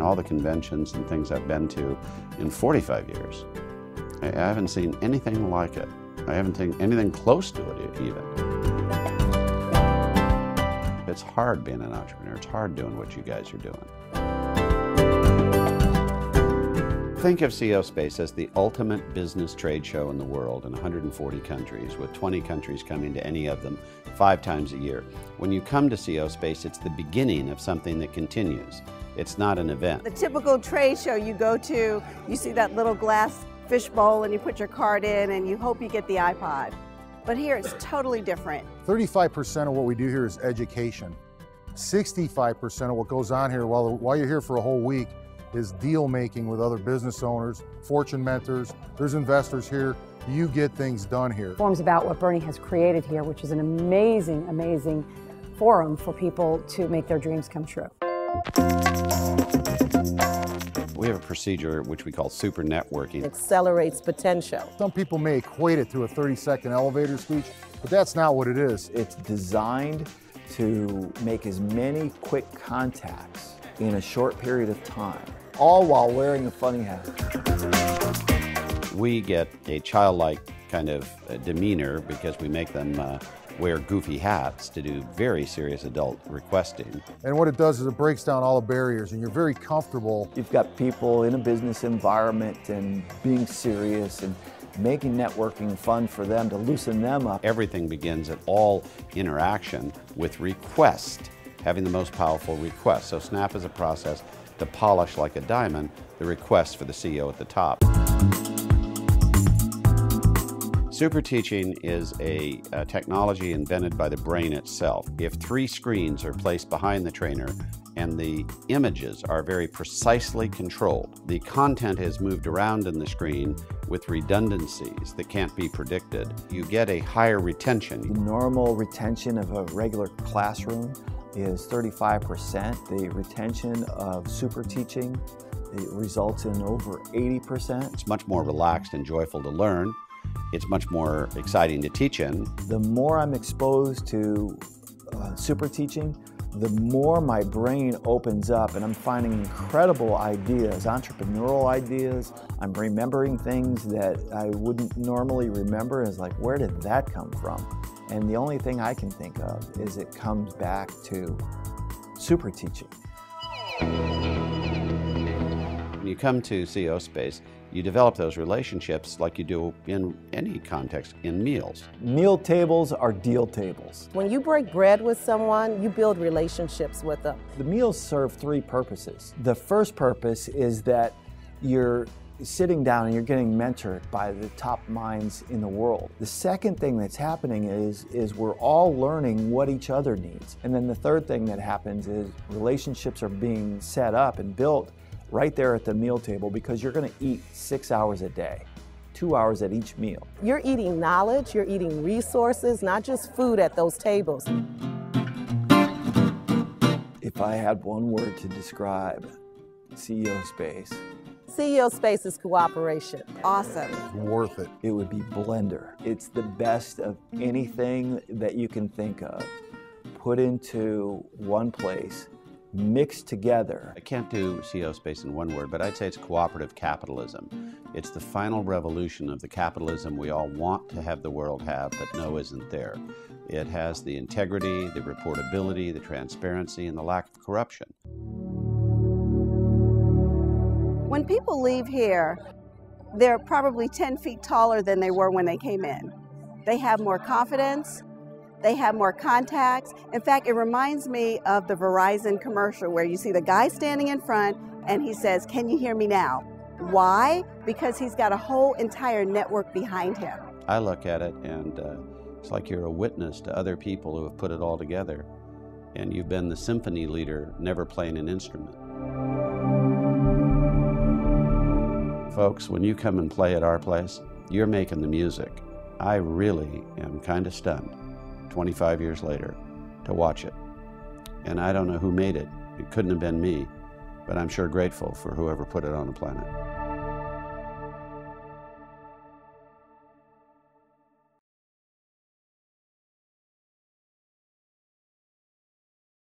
all the conventions and things I've been to in 45 years, I haven't seen anything like it. I haven't seen anything close to it even. It's hard being an entrepreneur. It's hard doing what you guys are doing. Think of CO Space as the ultimate business trade show in the world in 140 countries, with 20 countries coming to any of them 5 times a year. When you come to CO Space, it's the beginning of something that continues. It's not an event. The typical trade show you go to, you see that little glass fishbowl and you put your card in and you hope you get the iPod. But here it's totally different. 35% of what we do here is education. 65% of what goes on here while you're here for a whole week is deal making with other business owners, fortune mentors, there's investors here. You get things done here. Forums about what Bernie has created here, which is an amazing, amazing forum for people to make their dreams come true. We have a procedure which we call super networking. Accelerates potential. Some people may equate it to a 30-second elevator speech, but that's not what it is. It's designed to make as many quick contacts in a short period of time, all while wearing a funny hat. We get a childlike kind of demeanor because we make them wear goofy hats to do very serious adult requesting. And what it does is it breaks down all the barriers and you're very comfortable. You've got people in a business environment and being serious and making networking fun for them to loosen them up. Everything begins at all interaction with request, having the most powerful request. So S.N.A.P is a process to polish like a diamond the request for the CEO at the top. Super teaching is a technology invented by the brain itself. If 3 screens are placed behind the trainer and the images are very precisely controlled, the content is moved around in the screen with redundancies that can't be predicted. You get a higher retention. The normal retention of a regular classroom is 35%. The retention of super teaching, it results in over 80%. It's much more relaxed and joyful to learn. It's much more exciting to teach in. The more I'm exposed to super teaching, the more my brain opens up and I'm finding incredible ideas, entrepreneurial ideas. I'm remembering things that I wouldn't normally remember. It's like, where did that come from? And the only thing I can think of is it comes back to super teaching. When you come to CO Space, you develop those relationships like you do in any context, in meals. Meal tables are deal tables. When you break bread with someone, you build relationships with them. The meals serve 3 purposes. The first purpose is that you're sitting down and you're getting mentored by the top minds in the world. The second thing that's happening is we're all learning what each other needs. And then the third thing that happens is relationships are being set up and built right there at the meal table because you're going to eat 6 hours a day, 2 hours at each meal. You're eating knowledge, you're eating resources, not just food at those tables. If I had one word to describe CEO Space, CEO Space is cooperation. Awesome. Worth it. it would be Blender. It's the best of anything that you can think of, put into one place, mixed together. I can't do CO Space in one word, but I'd say it's cooperative capitalism. It's the final revolution of the capitalism we all want to have the world have, but know isn't there. It has the integrity, the reportability, the transparency, and the lack of corruption. When people leave here, they're probably 10 feet taller than they were when they came in. They have more confidence. They have more contacts. In fact, it reminds me of the Verizon commercial where you see the guy standing in front and he says, "Can you hear me now?" Why? Because he's got a whole entire network behind him. I look at it and it's like you're a witness to other people who have put it all together, and you've been the symphony leader never playing an instrument. Folks, when you come and play at our place, you're making the music. I really am kind of stunned 25 years later to watch it. And I don't know who made it. It couldn't have been me, but I'm sure grateful for whoever put it on the planet.